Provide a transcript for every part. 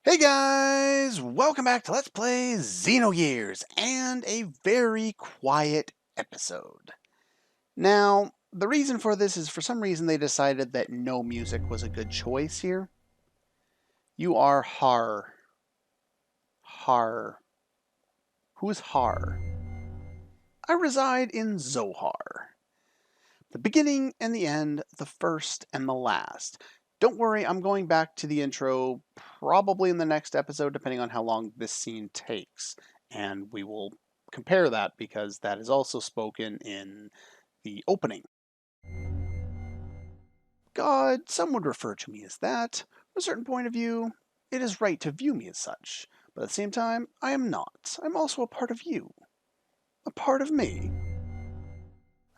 Hey guys, welcome back to Let's Play Xenogears and a very quiet episode. Now, the reason for this is for some reason they decided that no music was a good choice here. You are Har. Har. Who's Har? I reside in Zohar. The beginning and the end, the first and the last. Don't worry, I'm going back to the intro probably in the next episode, depending on how long this scene takes. And we will compare that because that is also spoken in the opening. God, some would refer to me as that. From a certain point of view, it is right to view me as such. But at the same time, I am not. I'm also a part of you. A part of me.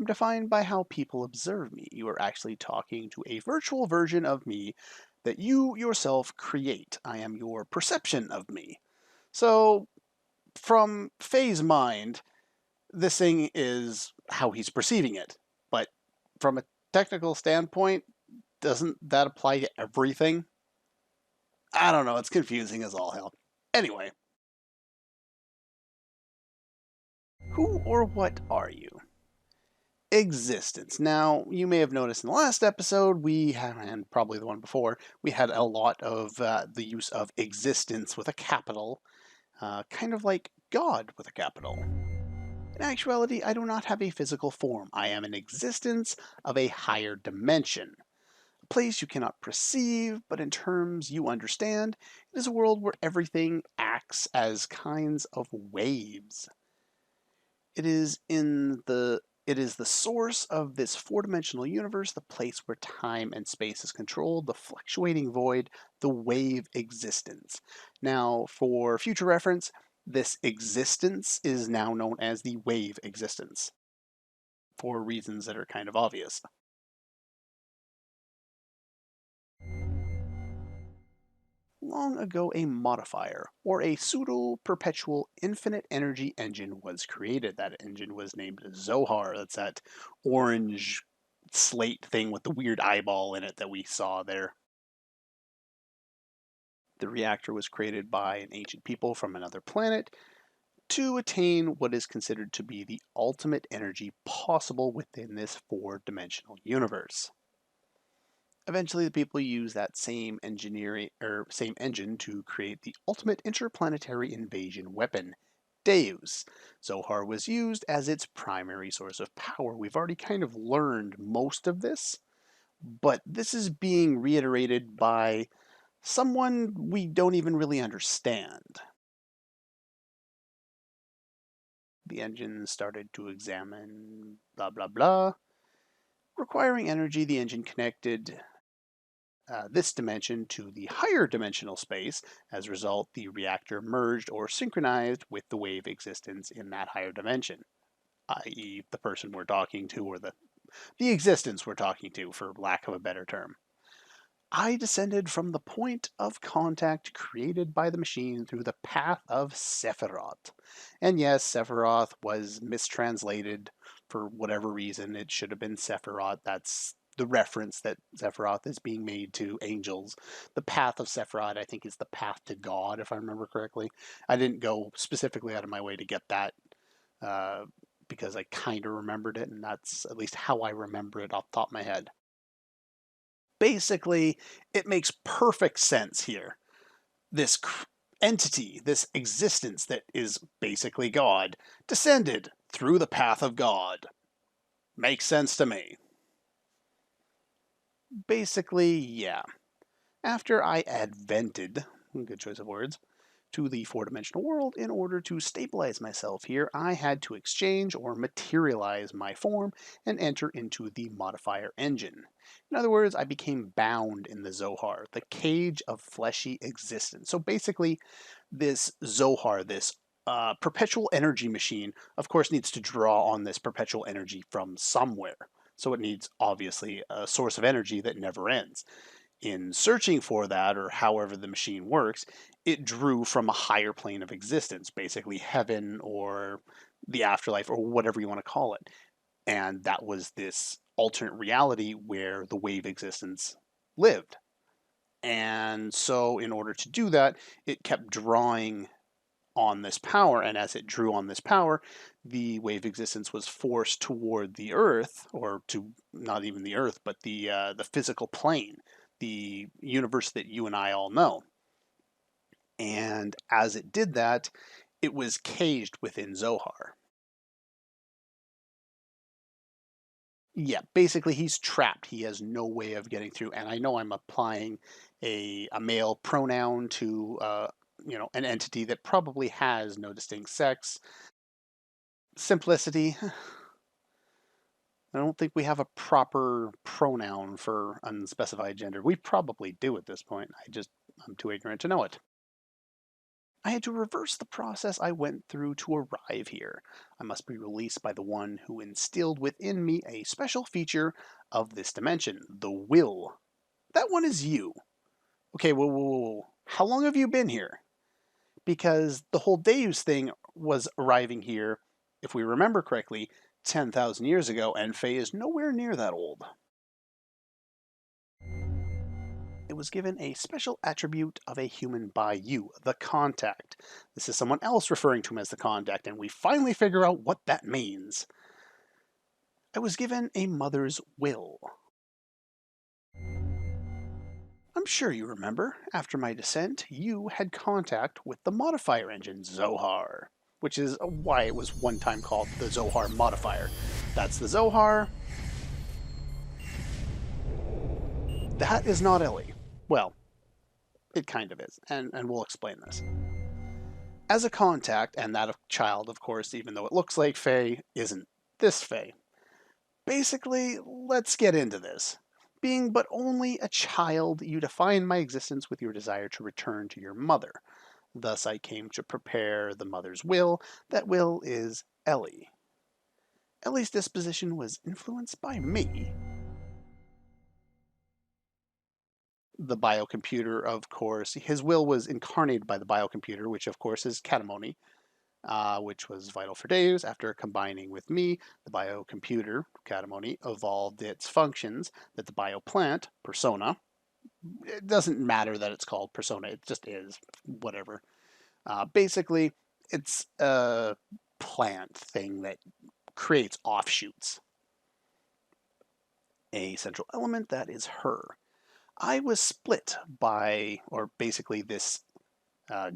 I'm defined by how people observe me. You are actually talking to a virtual version of me that you yourself create. I am your perception of me. So, from Faye's mind, this thing is how he's perceiving it. But from a technical standpoint, doesn't that apply to everything? I don't know, it's confusing as all hell. Anyway, who or what are you? Existence. Now, you may have noticed in the last episode, and probably the one before, we had a lot of the use of existence with a capital, kind of like God with a capital. In actuality, I do not have a physical form. I am an existence of a higher dimension. A place you cannot perceive, but in terms you understand, it is a world where everything acts as kinds of waves. It is the source of this four-dimensional universe, the place where time and space is controlled, the fluctuating void, the wave existence. Now, for future reference, this existence is now known as the wave existence, for reasons that are kind of obvious. Long ago, a modifier, or a pseudo-perpetual infinite energy engine was created. That engine was named Zohar. That's that orange slate thing with the weird eyeball in it that we saw there. The reactor was created by an ancient people from another planet to attain what is considered to be the ultimate energy possible within this four-dimensional universe. Eventually, the people use that same same engine to create the ultimate interplanetary invasion weapon, Deus. Zohar was used as its primary source of power. We've already kind of learned most of this, but this is being reiterated by someone we don't even really understand. The engine started to examine blah blah blah. Requiring energy, the engine connected this dimension to the higher dimensional space. As a result, the reactor merged or synchronized with the wave existence in that higher dimension, i.e., the person we're talking to, or the existence we're talking to, for lack of a better term. I descended from the point of contact created by the machine through the path of Sephiroth. And yes, Sephiroth was mistranslated for whatever reason. It should have been Sephiroth. That's the reference that Sephiroth is being made to angels. The path of Sephiroth, I think, is the path to God, if I remember correctly. I didn't go specifically out of my way to get that because I kind of remembered it, and that's at least how I remember it off the top of my head. Basically, it makes perfect sense here. This entity, this existence that is basically God, descended through the path of God. Makes sense to me. Basically, yeah. After I advented, good choice of words, to the four-dimensional world, in order to stabilize myself here, I had to exchange or materialize my form and enter into the modifier engine. In other words, I became bound in the Zohar, the cage of fleshy existence. So basically, this Zohar, this perpetual energy machine, of course, needs to draw on this perpetual energy from somewhere. So it needs, obviously, a source of energy that never ends. In searching for that, or however the machine works, it drew from a higher plane of existence, basically heaven or the afterlife or whatever you want to call it. And that was this alternate reality where the wave existence lived. And so, in order to do that, it kept drawing on this power, and as it drew on this power, the wave existence was forced toward the Earth, or to not even the Earth, but the physical plane, the universe that you and I all know. And as it did that, it was caged within Zohar. Yeah, basically he's trapped. He has no way of getting through. And I know I'm applying a male pronoun to an entity that probably has no distinct sex. Simplicity. I don't think we have a proper pronoun for unspecified gender. We probably do at this point. I'm too ignorant to know it. I had to reverse the process I went through to arrive here. I must be released by the one who instilled within me a special feature of this dimension, the will. That one is you. Okay, whoa. How long have you been here? Because the whole Deus thing was arriving here, if we remember correctly, 10,000 years ago, and Faye is nowhere near that old. It was given a special attribute of a human by you, the contact. This is someone else referring to him as the contact, and we finally figure out what that means. I was given a mother's will. I'm sure you remember, after my descent, you had contact with the modifier engine, Zohar, which is why it was one time called the Zohar modifier. That's the Zohar. That is not Ellie. Well, it kind of is, and we'll explain this. As a contact, and that of child, of course, even though it looks like Faye, isn't this Faye. Basically, let's get into this. Being but only a child, you define my existence with your desire to return to your mother. Thus I came to prepare the mother's will. That will is Ellie. Ellie's disposition was influenced by me. The biocomputer, of course, his will was incarnated by the biocomputer, which of course is Katamoni, which was vital for Deus. After combining with me, the biocomputer, Katamoni, evolved its functions that the bioplant, Persona, it doesn't matter that it's called Persona, it just is, whatever. Basically, it's a plant thing that creates offshoots. A central element that is her. I was split by, or basically this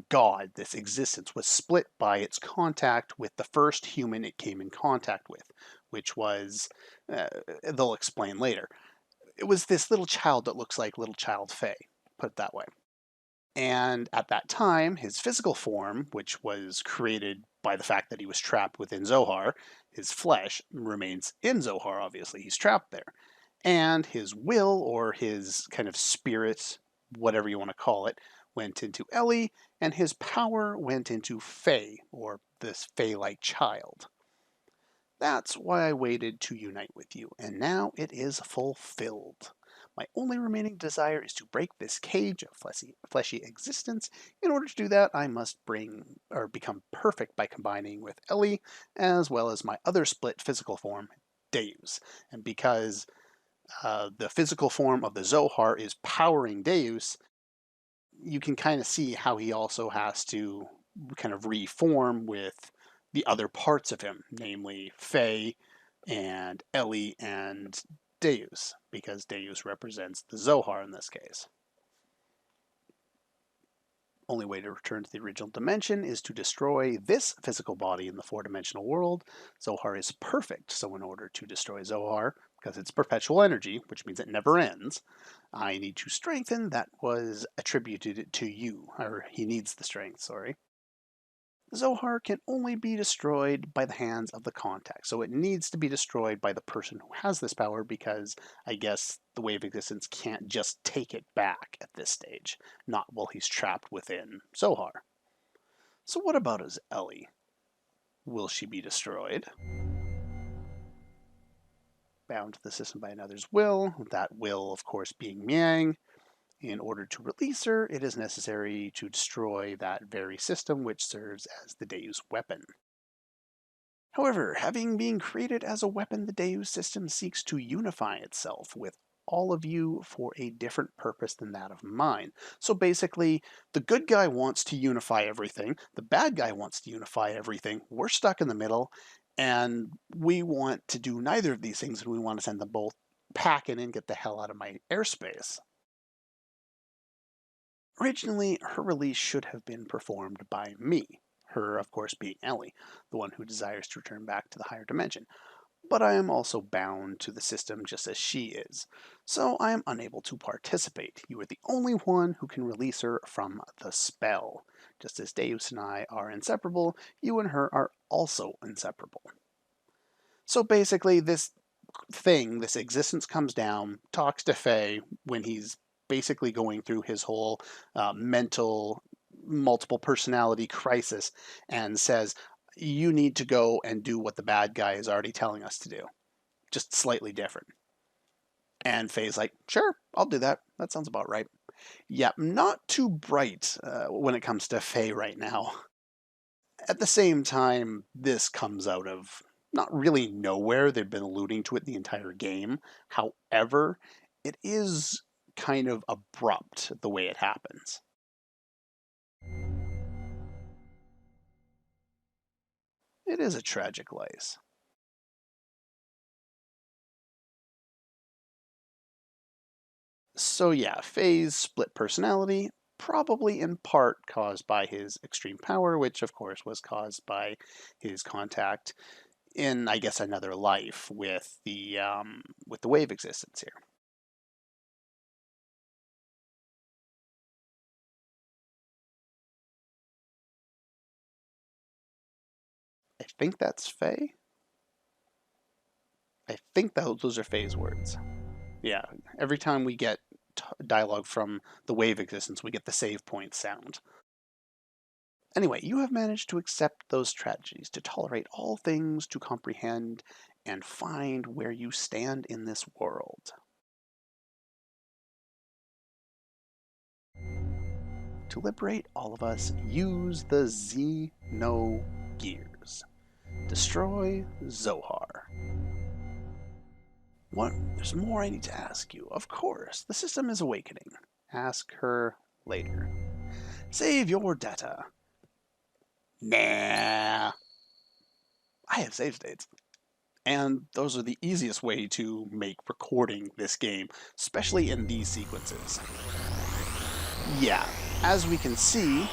God, this existence, was split by its contact with the first human it came in contact with, which was, they'll explain later. It was this little child that looks like little child Faye, put it that way. And at that time, his physical form, which was created by the fact that he was trapped within Zohar, his flesh remains in Zohar, obviously, he's trapped there. And his will, or his kind of spirit, whatever you want to call it, went into Ellie, and his power went into Faye, or this Faye-like child. That's why I waited to unite with you, and now it is fulfilled. My only remaining desire is to break this cage of fleshy existence. In order to do that, I must bring or become perfect by combining with Ellie, as well as my other split physical form, Deus. And because the physical form of the Zohar is powering Deus, you can kind of see how he also has to kind of reform with the other parts of him, namely Faye and Ellie and Deus, because Deus represents the Zohar in this case. Only way to return to the original dimension is to destroy this physical body in the four-dimensional world. Zohar is perfect, so in order to destroy Zohar, because it's perpetual energy, which means it never ends, I need to strengthen that was attributed to you, or he needs the strength, sorry. Zohar can only be destroyed by the hands of the contact, so it needs to be destroyed by the person who has this power because I guess the wave existence can't just take it back at this stage, not while he's trapped within Zohar. So what about his Ellie? Will she be destroyed? Bound to the system by another's will, that will of course being Miang. In order to release her, it is necessary to destroy that very system which serves as the Deus weapon. However, having been created as a weapon, the Deus system seeks to unify itself with all of you for a different purpose than that of mine. So basically, the good guy wants to unify everything, the bad guy wants to unify everything, we're stuck in the middle, and we want to do neither of these things, and we want to send them both packing and get the hell out of my airspace. Originally, her release should have been performed by me, her, of course, being Ellie, the one who desires to return back to the higher dimension. But I am also bound to the system just as she is, so I am unable to participate. You are the only one who can release her from the spell. Just as Deus and I are inseparable, you and her are also inseparable. So basically, this existence comes down, talks to Faye when he's basically going through his whole mental multiple personality crisis and says, you need to go and do what the bad guy is already telling us to do, just slightly different. And Faye's like, sure, I'll do that. That sounds about right. Yep, not too bright when it comes to Faye right now. At the same time, this comes out of not really nowhere. They've been alluding to it the entire game. However, it is kind of abrupt the way it happens. It is a tragic lace. So yeah, Faye's split personality, probably in part caused by his extreme power, which of course was caused by his contact in, I guess, another life with the wave existence here. I think that's Faye. I think those are Faye's words. Yeah, every time we get dialogue from the wave existence, we get the save point sound. Anyway, you have managed to accept those tragedies, to tolerate all things, to comprehend, and find where you stand in this world. To liberate all of us, use the Xenogears. Destroy Zohar. What? There's more I need to ask you. Of course, the system is awakening. Ask her later. Save your data. Nah. I have save states. And those are the easiest way to make recording this game, especially in these sequences. Yeah, as we can see,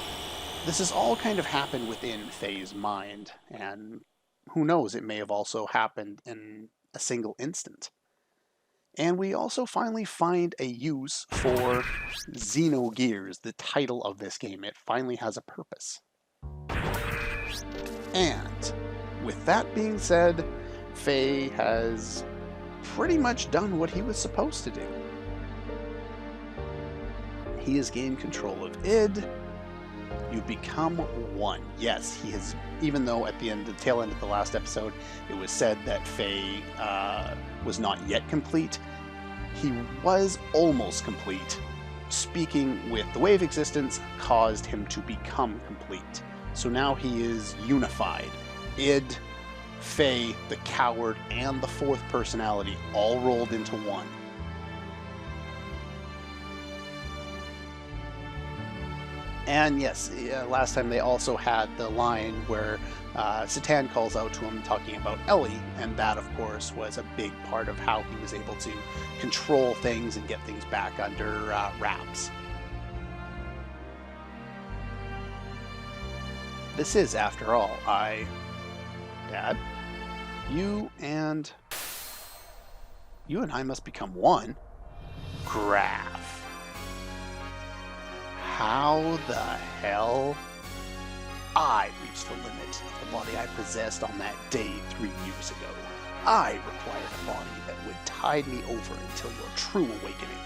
this has all kind of happened within Faye's mind, and who knows, it may have also happened in a single instant. And we also finally find a use for Xenogears, the title of this game. It finally has a purpose. And with that being said, Faye has pretty much done what he was supposed to do. He has gained control of id. You become one. Yes, he has, even though at the tail end of the last episode, it was said that Faye was not yet complete, he was almost complete. Speaking with the wave existence caused him to become complete. So now he is unified. Id, Faye, the coward, and the fourth personality all rolled into one. And yes, last time they also had the line where Satan calls out to him talking about Ellie, and that, of course, was a big part of how he was able to control things and get things back under wraps. This is, after all, Dad, you and I must become one. Graph. How the hell? I reached the limit of the body I possessed on that day 3 years ago. I required a body that would tide me over until your true awakening.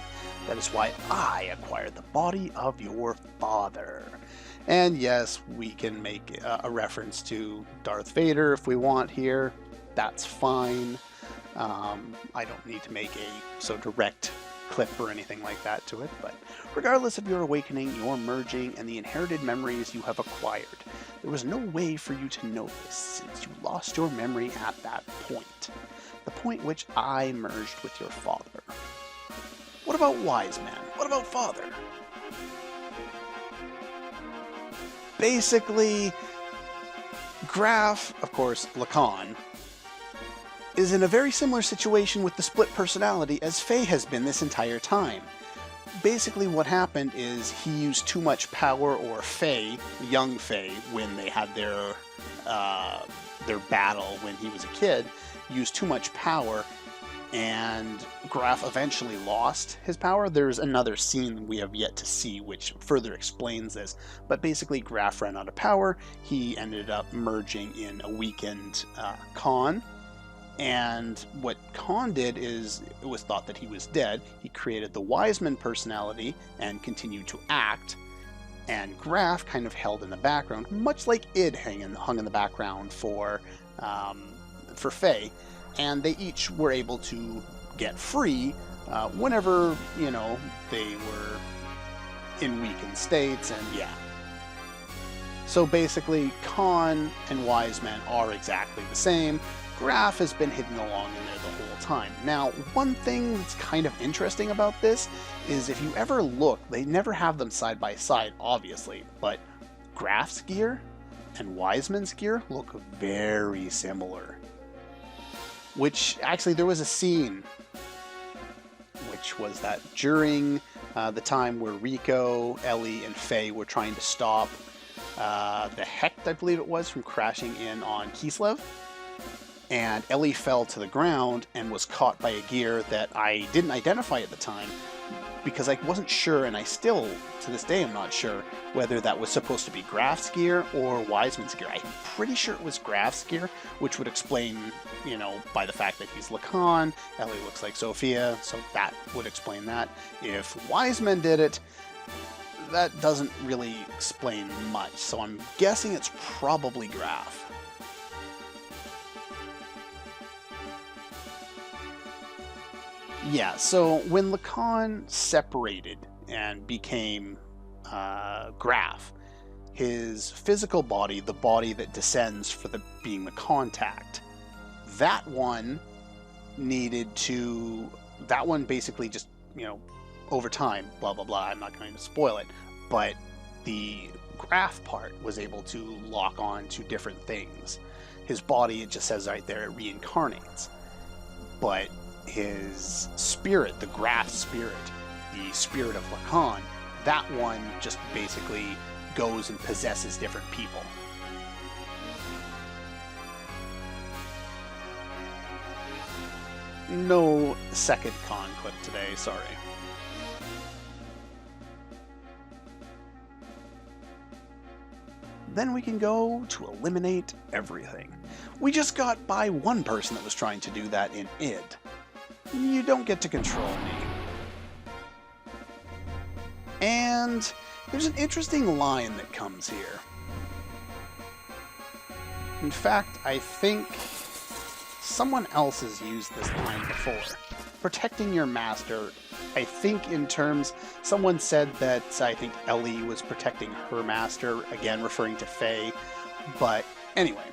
That is why I acquired the body of your father. And yes, we can make a reference to Darth Vader if we want here. That's fine. I don't need to make a so direct clip or anything like that to it, but regardless of your awakening, your merging, and the inherited memories you have acquired, there was no way for you to know this since you lost your memory at that point, the point which I merged with your father. What about Wiseman? What about Father? Basically, Graf, of course, Lacan, is in a very similar situation with the split personality as Faye has been this entire time. Basically what happened is he used too much power, or Faye, young Faye, when they had their battle when he was a kid, used too much power, and Graf eventually lost his power. There's another scene we have yet to see which further explains this, but basically Graf ran out of power. He ended up merging in a weakened Khan, and what Khan did is, it was thought that he was dead. He created the Wiseman personality and continued to act, and Graf kind of held in the background, much like Id hung in the background for Faye, and they each were able to get free whenever, you know, they were in weakened states, and yeah. So basically, Khan and Wiseman are exactly the same. Graf has been hidden along in there the whole time. Now, one thing that's kind of interesting about this is if you ever look, they never have them side by side, obviously, but Graf's gear and Wiseman's gear look very similar. Which, actually, there was a scene, which was that during the time where Rico, Ellie, and Faye were trying to stop the Hecht, I believe it was, from crashing in on Kislev, and Ellie fell to the ground and was caught by a gear that I didn't identify at the time because I wasn't sure, and I still, to this day, am not sure whether that was supposed to be Graf's gear or Wiseman's gear. I'm pretty sure it was Graf's gear, which would explain, you know, by the fact that he's Lacan, Ellie looks like Sophia, so that would explain that. If Wiseman did it, that doesn't really explain much, so I'm guessing it's probably Graf. Yeah, so when Lacan separated and became Graf, his physical body, the body that descends for being the contact, that one basically just, you know, over time, blah, blah, blah, I'm not going to spoil it, but the Graf part was able to lock on to different things. His body, it just says right there, it reincarnates. But his spirit, the Graf spirit, the spirit of Lacan, that one just basically goes and possesses different people. No second con clip today, sorry. Then we can go to eliminate everything. We just got by one person that was trying to do that in id. You don't get to control me. And there's an interesting line that comes here. In fact, I think someone else has used this line before. Protecting your master, I think in terms, someone said that I think Ellie was protecting her master, again referring to Faye, but anyway.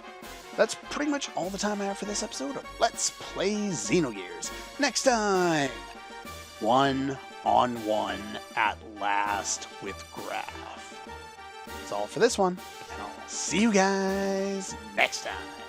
That's pretty much all the time I have for this episode of Let's Play Xenogears. Next time, 1-on-1 at last with Graf. That's all for this one, and I'll see you guys next time.